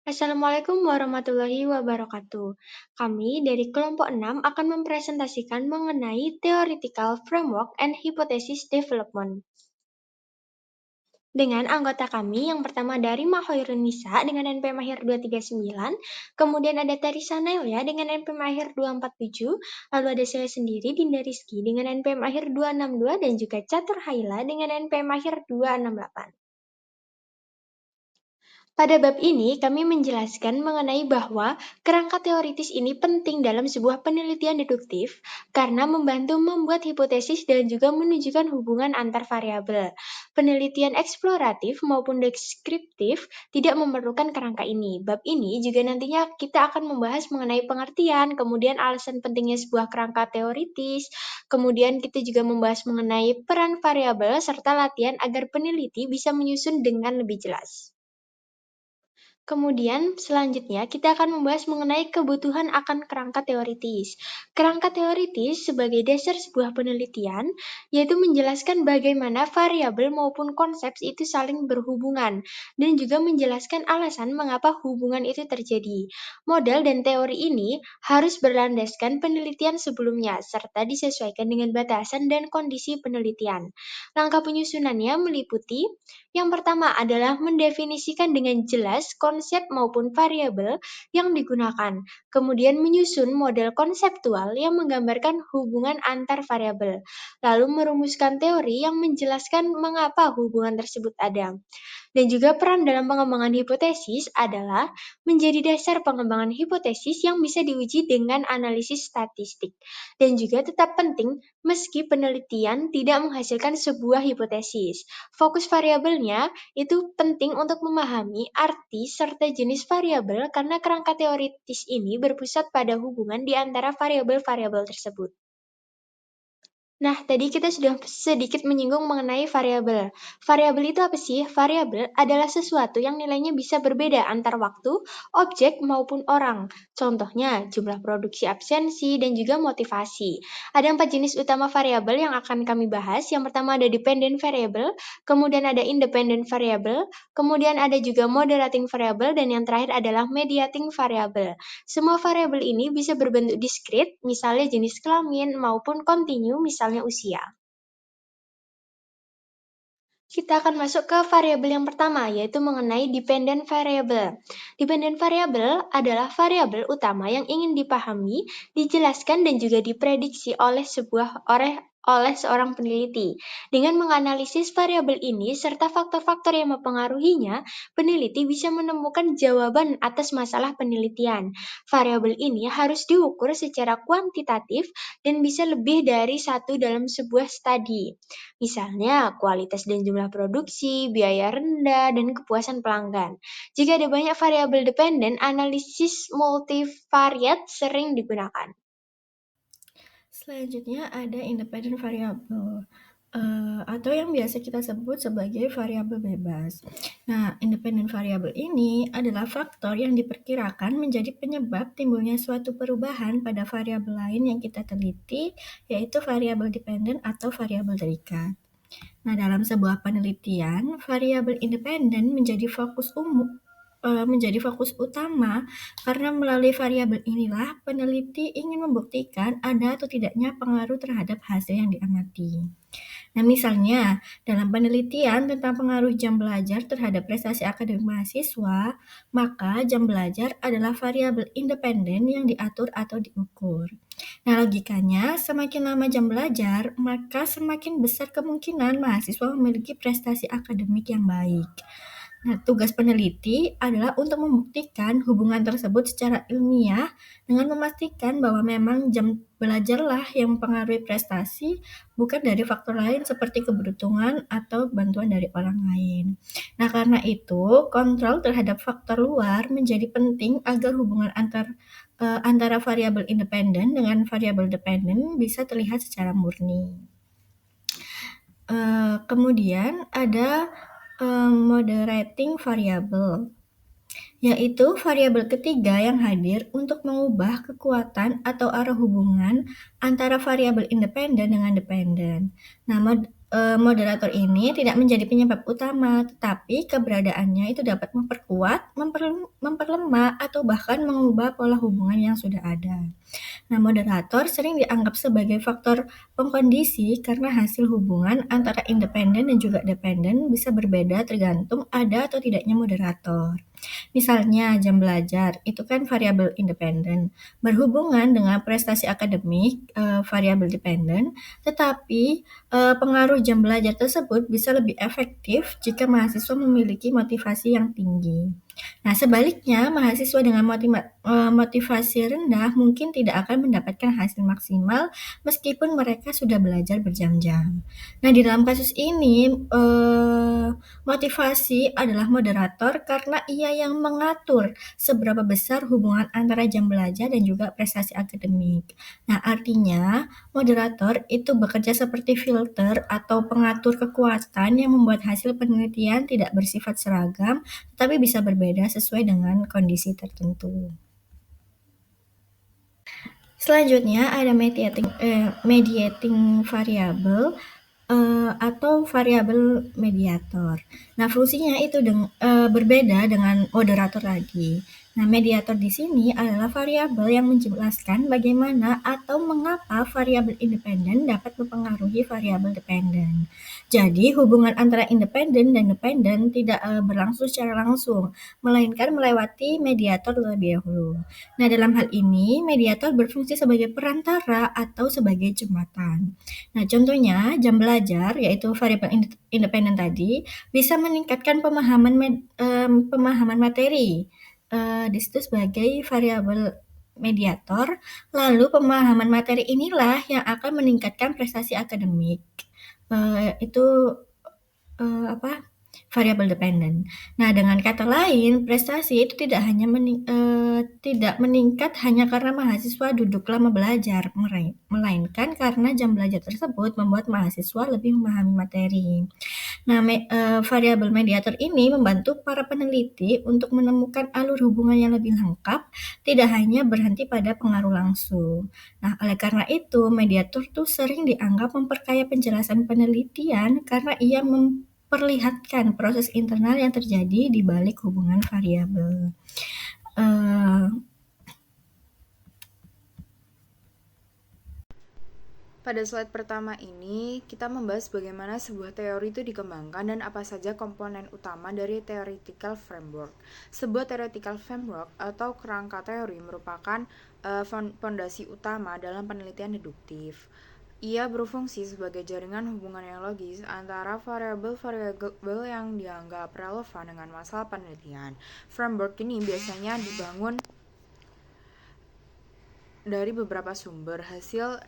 Assalamualaikum warahmatullahi wabarakatuh. Kami dari kelompok 6 akan mempresentasikan mengenai Theoretical Framework and Hypothesis Development. Dengan anggota kami yang pertama dari Mahoirun Nisa dengan NPM akhir 239, kemudian ada Teresa Nailia dengan NPM akhir 247, lalu ada saya sendiri Dinda Rizky dengan NPM akhir 262 dan juga Catur Haila dengan NPM akhir 268. Pada bab ini, kami menjelaskan mengenai bahwa kerangka teoritis ini penting dalam sebuah penelitian deduktif karena membantu membuat hipotesis dan juga menunjukkan hubungan antar variabel. Penelitian eksploratif maupun deskriptif tidak memerlukan kerangka ini. Bab ini juga nantinya kita akan membahas mengenai pengertian, kemudian alasan pentingnya sebuah kerangka teoritis, kemudian kita juga membahas mengenai peran variabel serta latihan agar peneliti bisa menyusun dengan lebih jelas. Kemudian selanjutnya kita akan membahas mengenai kebutuhan akan kerangka teoritis. Kerangka teoritis sebagai dasar sebuah penelitian yaitu menjelaskan bagaimana variabel maupun konsep itu saling berhubungan dan juga menjelaskan alasan mengapa hubungan itu terjadi. Model dan teori ini harus berlandaskan penelitian sebelumnya serta disesuaikan dengan batasan dan kondisi penelitian. Langkah penyusunannya meliputi yang pertama adalah mendefinisikan dengan jelas konsep maupun variabel yang digunakan, kemudian menyusun model konseptual yang menggambarkan hubungan antar variabel, lalu merumuskan teori yang menjelaskan mengapa hubungan tersebut ada. Dan juga peran dalam pengembangan hipotesis adalah menjadi dasar pengembangan hipotesis yang bisa diuji dengan analisis statistik. Dan juga tetap penting meski penelitian tidak menghasilkan sebuah hipotesis. Fokus variabelnya itu penting untuk memahami arti serta jenis variabel karena kerangka teoritis ini berpusat pada hubungan di antara variabel-variabel tersebut. Nah, tadi kita sudah sedikit menyinggung mengenai variabel. Variabel itu apa sih? Variabel adalah sesuatu yang nilainya bisa berbeda antar waktu, objek, maupun orang. Contohnya, jumlah produksi absensi dan juga motivasi. Ada 4 jenis utama variabel yang akan kami bahas. Yang pertama ada dependent variable, kemudian ada independent variable, kemudian ada juga moderating variable, dan yang terakhir adalah mediating variable. Semua variabel ini bisa berbentuk diskrit, misalnya jenis kelamin, maupun kontinu, misalnya usia. Kita akan masuk ke variabel yang pertama, yaitu mengenai dependent variable. Dependent variable adalah variabel utama yang ingin dipahami, dijelaskan, dan juga diprediksi oleh seorang peneliti. Dengan menganalisis variabel ini serta faktor-faktor yang mempengaruhinya, peneliti bisa menemukan jawaban atas masalah penelitian. Variabel ini harus diukur secara kuantitatif dan bisa lebih dari satu dalam sebuah studi. Misalnya, kualitas dan jumlah produksi, biaya rendah, dan kepuasan pelanggan. Jika ada banyak variabel dependen, analisis multivariat sering digunakan. Selanjutnya ada independent variable atau yang biasa kita sebut sebagai variabel bebas. Nah, independent variable ini adalah faktor yang diperkirakan menjadi penyebab timbulnya suatu perubahan pada variabel lain yang kita teliti, yaitu variabel dependent atau variabel terikat. Nah, dalam sebuah penelitian, variabel independen menjadi fokus utama karena melalui variabel inilah peneliti ingin membuktikan ada atau tidaknya pengaruh terhadap hasil yang diamati. Nah, misalnya dalam penelitian tentang pengaruh jam belajar terhadap prestasi akademik mahasiswa, maka jam belajar adalah variabel independen yang diatur atau diukur. Nah, logikanya semakin lama jam belajar, maka semakin besar kemungkinan mahasiswa memiliki prestasi akademik yang baik. Nah, tugas peneliti adalah untuk membuktikan hubungan tersebut secara ilmiah dengan memastikan bahwa memang jam belajarlah yang mempengaruhi prestasi, bukan dari faktor lain seperti keberuntungan atau bantuan dari orang lain. Nah, karena itu, kontrol terhadap faktor luar menjadi penting agar hubungan antara variabel independen dengan variabel dependen bisa terlihat secara murni. Kemudian ada moderating variable, yaitu variabel ketiga yang hadir untuk mengubah kekuatan atau arah hubungan antara variabel independen dengan dependen. Nah, moderator ini tidak menjadi penyebab utama, tetapi keberadaannya itu dapat memperkuat, memperlemah, atau bahkan mengubah pola hubungan yang sudah ada. Nah, moderator sering dianggap sebagai faktor pengkondisi karena hasil hubungan antara independen dan juga dependen bisa berbeda tergantung ada atau tidaknya moderator. Misalnya, jam belajar itu kan variabel independen, berhubungan dengan prestasi akademik, variabel dependen, tetapi pengaruh jam belajar tersebut bisa lebih efektif jika mahasiswa memiliki motivasi yang tinggi. Nah, sebaliknya, mahasiswa dengan motivasi rendah mungkin tidak akan mendapatkan hasil maksimal meskipun mereka sudah belajar berjam-jam. Nah, di dalam kasus ini, motivasi adalah moderator karena ia yang mengatur seberapa besar hubungan antara jam belajar dan juga prestasi akademik. Nah, artinya moderator itu bekerja seperti filter atau pengatur kekuatan yang membuat hasil penelitian tidak bersifat seragam tapi bisa berbeda sesuai dengan kondisi tertentu. Selanjutnya ada mediating variable atau variabel mediator. Nah, fungsinya itu berbeda dengan moderator tadi. Nah, mediator di sini adalah variabel yang menjelaskan bagaimana atau mengapa variabel independen dapat mempengaruhi variabel dependen. Jadi, hubungan antara independen dan dependen tidak berlangsung secara langsung, melainkan melewati mediator terlebih dahulu. Nah, dalam hal ini, mediator berfungsi sebagai perantara atau sebagai jembatan. Nah, contohnya jam belajar, yaitu variabel independen tadi, bisa meningkatkan pemahaman materi. Di situ sebagai variabel mediator, lalu pemahaman materi inilah yang akan meningkatkan prestasi akademik. Itu variabel dependen. Nah, dengan kata lain, prestasi itu tidak meningkat hanya karena mahasiswa duduk lama belajar, melainkan karena jam belajar tersebut membuat mahasiswa lebih memahami materi. Nah, variabel mediator ini membantu para peneliti untuk menemukan alur hubungan yang lebih lengkap, tidak hanya berhenti pada pengaruh langsung. Nah, oleh karena itu, mediator tuh sering dianggap memperkaya penjelasan penelitian karena ia memperlihatkan proses internal yang terjadi di balik hubungan variabel. Pada slide pertama ini, kita membahas bagaimana sebuah teori itu dikembangkan dan apa saja komponen utama dari theoretical framework. Sebuah theoretical framework atau kerangka teori merupakan fondasi utama dalam penelitian deduktif. Ia berfungsi sebagai jaringan hubungan yang logis antara variabel-variabel yang dianggap relevan dengan masalah penelitian. Framework ini biasanya dibangun dari beberapa sumber, hasil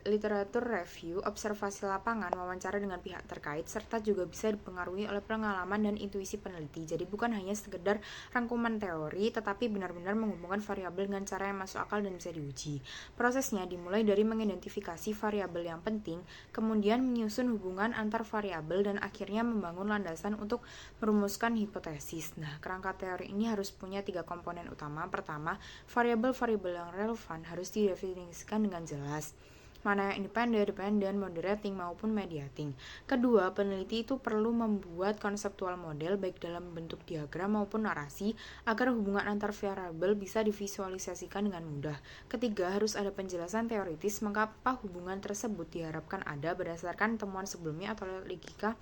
literatur review, observasi lapangan, wawancara dengan pihak terkait, serta juga bisa dipengaruhi oleh pengalaman dan intuisi peneliti. Jadi bukan hanya sekedar rangkuman teori, tetapi benar-benar menghubungkan variabel dengan cara yang masuk akal dan bisa diuji. Prosesnya dimulai dari mengidentifikasi variabel yang penting, kemudian menyusun hubungan antar variabel, dan akhirnya membangun landasan untuk merumuskan hipotesis. Nah, kerangka teori ini harus punya 3 komponen utama. Pertama, variabel-variabel yang relevan harus didefinisikan dengan jelas, mana yang independen, dependen, moderating, maupun mediating. Kedua, peneliti itu perlu membuat konseptual model baik dalam bentuk diagram maupun narasi agar hubungan antar variabel bisa divisualisasikan dengan mudah. Ketiga, harus ada penjelasan teoritis mengapa hubungan tersebut diharapkan ada berdasarkan temuan sebelumnya atau logika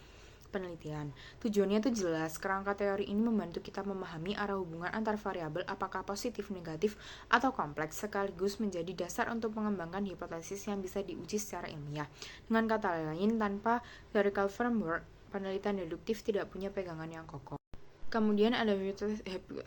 penelitian. Tujuannya itu jelas. Kerangka teori ini membantu kita memahami arah hubungan antar variabel, apakah positif, negatif, atau kompleks, sekaligus menjadi dasar untuk mengembangkan hipotesis yang bisa diuji secara ilmiah. Dengan kata lain, tanpa theoretical framework, penelitian deduktif tidak punya pegangan yang kokoh. Kemudian ada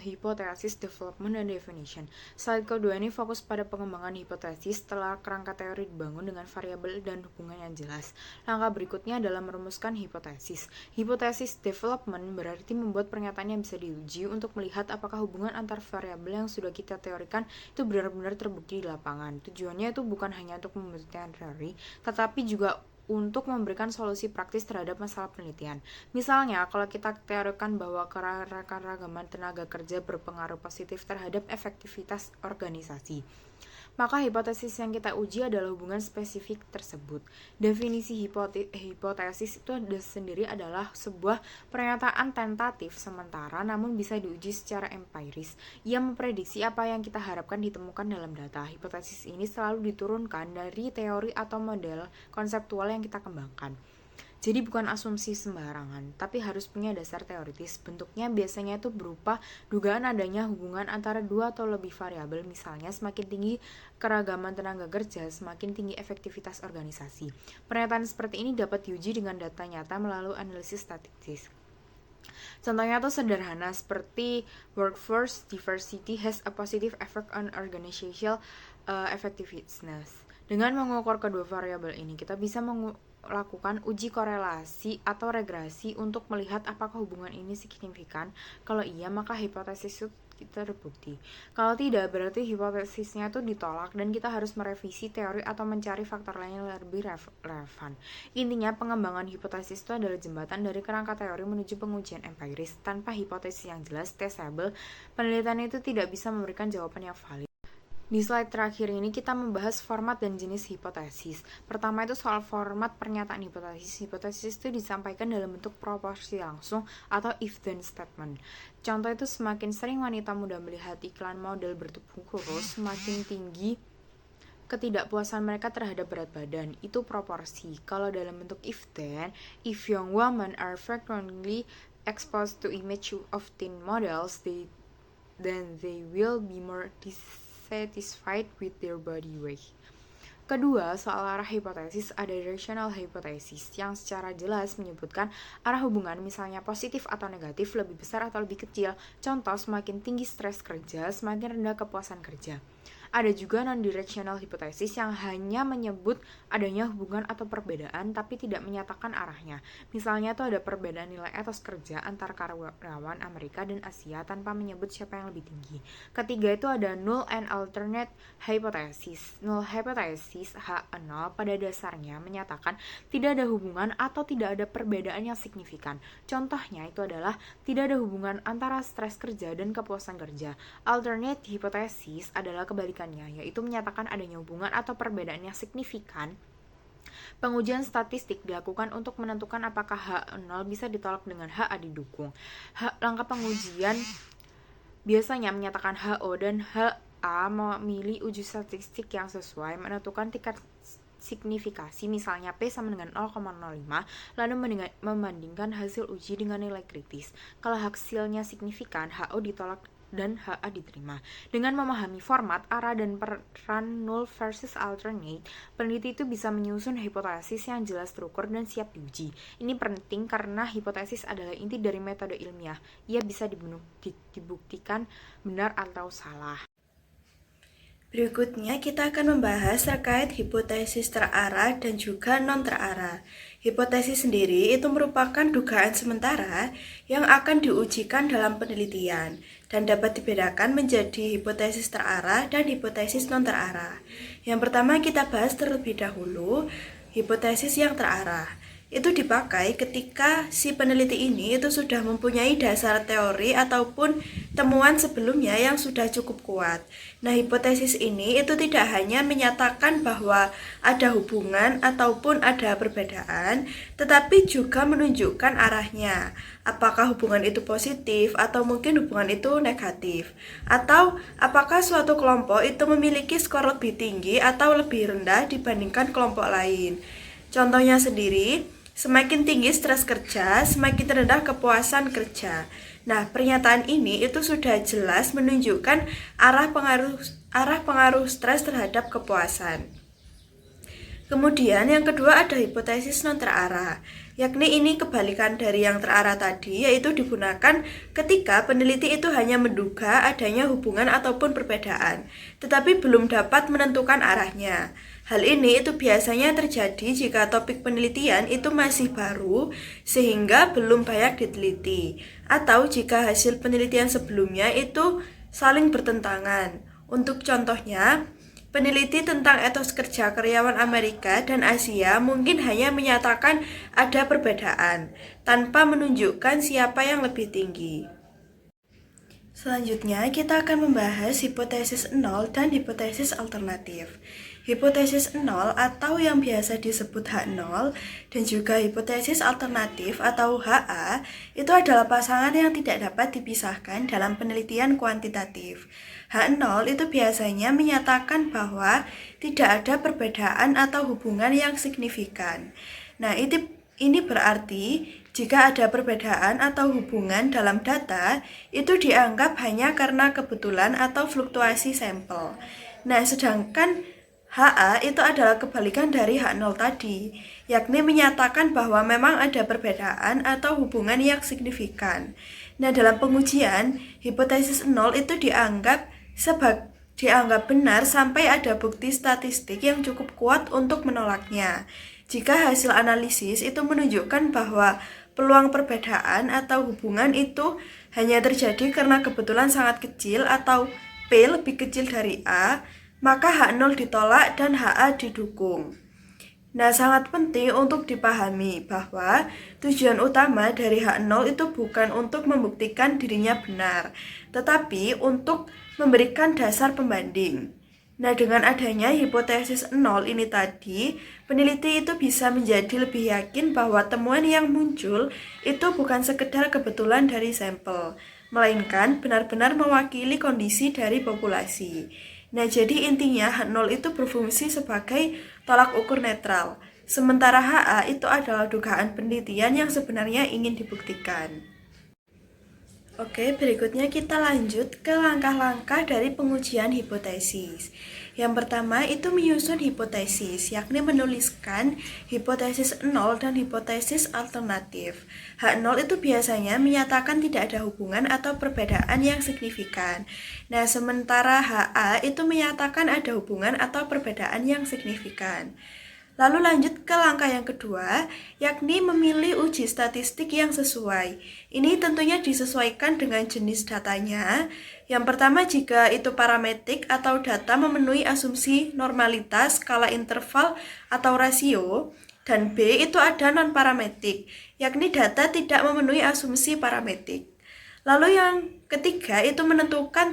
hipotesis, development, dan definition. Slide kedua ini fokus pada pengembangan hipotesis setelah kerangka teori dibangun dengan variabel dan hubungan yang jelas. Langkah berikutnya adalah merumuskan hipotesis. Hipotesis development berarti membuat pernyataan yang bisa diuji untuk melihat apakah hubungan antar variabel yang sudah kita teorikan itu benar-benar terbukti di lapangan. Tujuannya itu bukan hanya untuk membuktikan teori, tetapi juga untuk memberikan solusi praktis terhadap masalah penelitian. Misalnya, kalau kita teorikan bahwa keragaman tenaga kerja berpengaruh positif terhadap efektivitas organisasi, maka hipotesis yang kita uji adalah hubungan spesifik tersebut. Definisi hipotesis itu sendiri adalah sebuah pernyataan tentatif sementara namun bisa diuji secara empiris. Ia memprediksi apa yang kita harapkan ditemukan dalam data. Hipotesis ini selalu diturunkan dari teori atau model konseptual yang kita kembangkan. Jadi bukan asumsi sembarangan, tapi harus punya dasar teoritis. Bentuknya biasanya itu berupa dugaan adanya hubungan antara dua atau lebih variabel, misalnya semakin tinggi keragaman tenaga kerja, semakin tinggi efektivitas organisasi. Pernyataan seperti ini dapat diuji dengan data nyata melalui analisis statistik. Contohnya itu sederhana seperti workforce diversity has a positive effect on organizational effectiveness. Dengan mengukur kedua variabel ini, kita bisa melakukan uji korelasi atau regresi untuk melihat apakah hubungan ini signifikan. Kalau iya, maka hipotesis itu kita terbukti. Kalau tidak, berarti hipotesisnya itu ditolak dan kita harus merevisi teori atau mencari faktor lain yang lebih relevan. Intinya, pengembangan hipotesis itu adalah jembatan dari kerangka teori menuju pengujian empiris. Tanpa hipotesis yang jelas, testable, penelitian itu tidak bisa memberikan jawaban yang valid. Di slide terakhir ini kita membahas format dan jenis hipotesis. Pertama itu soal format pernyataan hipotesis. Hipotesis itu disampaikan dalam bentuk proporsi langsung atau if-then statement. Contoh itu semakin sering wanita muda melihat iklan model bertubuh kurus, semakin tinggi ketidakpuasan mereka terhadap berat badan. Itu proporsi. Kalau dalam bentuk if-then, if young women are frequently exposed to image of teen models, then they will be more satisfied with their body weight. Kedua, soal arah hipotesis, ada directional hypothesis yang secara jelas menyebutkan arah hubungan, misalnya positif atau negatif, lebih besar atau lebih kecil. Contoh, semakin tinggi stres kerja, semakin rendah kepuasan kerja. Ada juga non-directional hypothesis yang hanya menyebut adanya hubungan atau perbedaan tapi tidak menyatakan arahnya. Misalnya tuh ada perbedaan nilai etos kerja antara karyawan Amerika dan Asia tanpa menyebut siapa yang lebih tinggi. Ketiga itu ada null and alternate hypothesis. Null hypothesis H0 pada dasarnya menyatakan tidak ada hubungan atau tidak ada perbedaan yang signifikan. Contohnya itu adalah tidak ada hubungan antara stres kerja dan kepuasan kerja. Alternate hypothesis adalah kebalikannya, yaitu menyatakan adanya hubungan atau perbedaan yang signifikan. Pengujian statistik dilakukan untuk menentukan apakah H0 bisa ditolak dengan HA didukung. Langkah pengujian biasanya menyatakan HO dan HA memilih uji statistik yang sesuai, menentukan tingkat signifikasi, misalnya P sama dengan 0,05, lalu membandingkan hasil uji dengan nilai kritis. Kalau hasilnya signifikan, HO ditolak dan HA diterima. Dengan memahami format, arah, dan peran null versus alternate, peneliti itu bisa menyusun hipotesis yang jelas terukur dan siap diuji. Ini penting karena hipotesis adalah inti dari metode ilmiah. Ia bisa dibuktikan benar atau salah. Berikutnya kita akan membahas terkait hipotesis terarah dan juga non-terarah. Hipotesis sendiri itu merupakan dugaan sementara yang akan diujikan dalam penelitian dan dapat dibedakan menjadi hipotesis terarah dan hipotesis non-terarah. Yang pertama kita bahas terlebih dahulu hipotesis yang terarah. Itu dipakai ketika si peneliti ini itu sudah mempunyai dasar teori ataupun temuan sebelumnya yang sudah cukup kuat. Nah, hipotesis ini itu tidak hanya menyatakan bahwa ada hubungan ataupun ada perbedaan, tetapi juga menunjukkan arahnya. Apakah hubungan itu positif atau mungkin hubungan itu negatif? Atau apakah suatu kelompok itu memiliki skor lebih tinggi atau lebih rendah dibandingkan kelompok lain? Contohnya sendiri, semakin tinggi stres kerja, semakin rendah kepuasan kerja. Nah, pernyataan ini itu sudah jelas menunjukkan arah pengaruh stres terhadap kepuasan. Kemudian yang kedua ada hipotesis non terarah, yakni ini kebalikan dari yang terarah tadi, yaitu digunakan ketika peneliti itu hanya menduga adanya hubungan ataupun perbedaan, tetapi belum dapat menentukan arahnya. Hal ini itu biasanya terjadi jika topik penelitian itu masih baru sehingga belum banyak diteliti, atau jika hasil penelitian sebelumnya itu saling bertentangan. Untuk contohnya, Peneliti tentang etos kerja karyawan Amerika dan Asia mungkin hanya menyatakan ada perbedaan, tanpa menunjukkan siapa yang lebih tinggi. Selanjutnya, kita akan membahas hipotesis nol dan hipotesis alternatif. Hipotesis nol atau yang biasa disebut H0 dan juga hipotesis alternatif atau HA itu adalah pasangan yang tidak dapat dipisahkan dalam penelitian kuantitatif. H0 itu biasanya menyatakan bahwa tidak ada perbedaan atau hubungan yang signifikan. Nah, ini berarti jika ada perbedaan atau hubungan dalam data, itu dianggap hanya karena kebetulan atau fluktuasi sampel. Nah, sedangkan HA itu adalah kebalikan dari H0 tadi, yakni menyatakan bahwa memang ada perbedaan atau hubungan yang signifikan. Nah, dalam pengujian, hipotesis 0 itu dianggap benar sampai ada bukti statistik yang cukup kuat untuk menolaknya. Jika hasil analisis itu menunjukkan bahwa peluang perbedaan atau hubungan itu hanya terjadi karena kebetulan sangat kecil atau P lebih kecil dari A, maka H0 ditolak dan HA didukung. Nah, sangat penting untuk dipahami bahwa tujuan utama dari H0 itu bukan untuk membuktikan dirinya benar, tetapi untuk memberikan dasar pembanding. Nah, dengan adanya hipotesis 0 ini tadi, peneliti itu bisa menjadi lebih yakin bahwa temuan yang muncul itu bukan sekedar kebetulan dari sampel, melainkan benar-benar mewakili kondisi dari populasi. Nah, jadi intinya H0 itu berfungsi sebagai tolak ukur netral, sementara HA itu adalah dugaan penelitian yang sebenarnya ingin dibuktikan. Oke, berikutnya kita lanjut ke langkah-langkah dari pengujian hipotesis. Yang pertama itu menyusun hipotesis, yakni menuliskan hipotesis 0 dan hipotesis alternatif. H0 itu biasanya menyatakan tidak ada hubungan atau perbedaan yang signifikan. Nah, sementara HA itu menyatakan ada hubungan atau perbedaan yang signifikan. Lalu lanjut ke langkah yang kedua, yakni memilih uji statistik yang sesuai. Ini tentunya disesuaikan dengan jenis datanya. Yang pertama, jika itu parametrik atau data memenuhi asumsi normalitas, skala interval atau rasio, dan B itu ada non-parametrik, yakni data tidak memenuhi asumsi parametrik. Lalu yang ketiga itu menentukan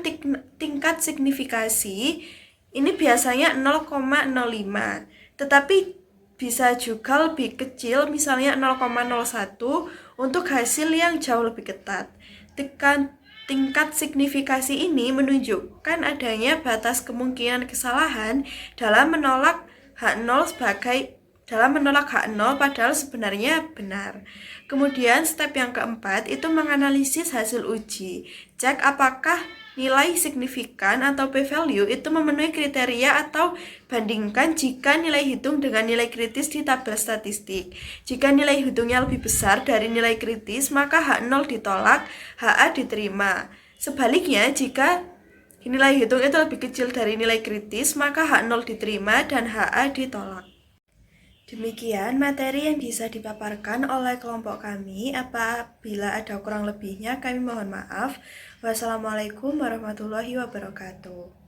tingkat signifikasi, ini biasanya 0,05. Tetapi bisa juga lebih kecil, misalnya 0,01 untuk hasil yang jauh lebih ketat. Tingkat signifikasi ini menunjukkan adanya batas kemungkinan kesalahan dalam menolak H0 padahal sebenarnya benar. Kemudian step yang keempat itu menganalisis hasil uji. Cek apakah nilai signifikan atau p-value itu memenuhi kriteria atau bandingkan jika nilai hitung dengan nilai kritis di tabel statistik. Jika nilai hitungnya lebih besar dari nilai kritis, maka H0 ditolak, HA diterima. Sebaliknya, jika nilai hitung itu lebih kecil dari nilai kritis, maka H0 diterima dan HA ditolak. Demikian materi yang bisa dipaparkan oleh kelompok kami. Apabila ada kurang lebihnya, kami mohon maaf. Wassalamualaikum warahmatullahi wabarakatuh.